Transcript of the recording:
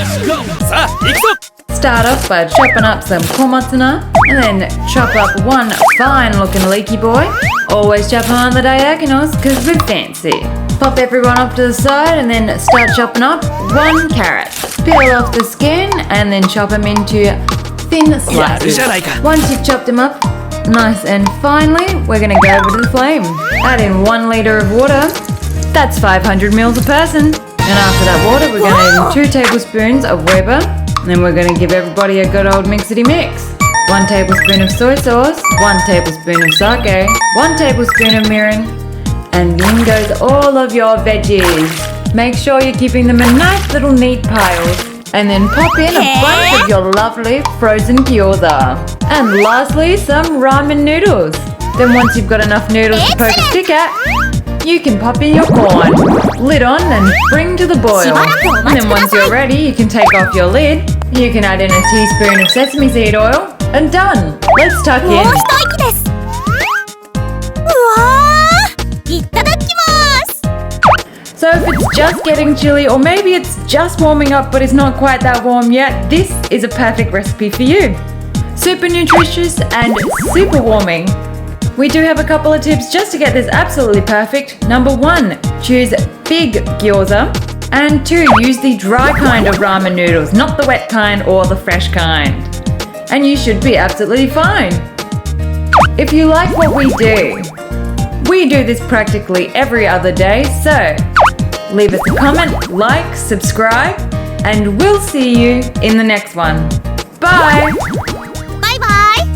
さあ行くぞ Start off by chopping up some komatsuna and then chop up one fine looking leaky boy. Always chop on the diagonals because we're fancy. Pop everyone off to the side and then start chopping up one carrot. Peel off the skin and then chop them into thin slices. Once you've chopped them up nice and finely, we're going to go over to the flame. Add in 1 litre of water. That's 500 mils a person. And after that water, we're going to add in 2 tablespoons of Weiba. And then we're going to give everybody a good old mixity mix. 1 tablespoon of soy sauce, 1 tablespoon of sake, 1 tablespoon of mirin, and in goes all of your veggies. Make sure you're keeping them in nice little neat piles. And then pop in a bunch of your lovely frozen gyoza. And lastly, some ramen noodles. Then once you've got enough noodles to poke a stick at, you can pop in your corn. Lid on and bring to the boil. And then once you're ready, you can take off your lid. You can add in a teaspoon of sesame seed oil. And done. Let's tuck in. うわー、いただきます。 So if it's just getting chilly, or maybe it's just warming up but it's not quite that warm yet, this is a perfect recipe for you. Super nutritious and super warming. We do have a couple of tips just to get this absolutely perfect. Number 1, choose big gyoza. And 2, use the dry kind of ramen noodles, not the wet kind or the fresh kind. And you should be absolutely fine. If you like what we do this practically every other day, so leave us a comment, like, subscribe, and we'll see you in the next one. Bye! バイバイ。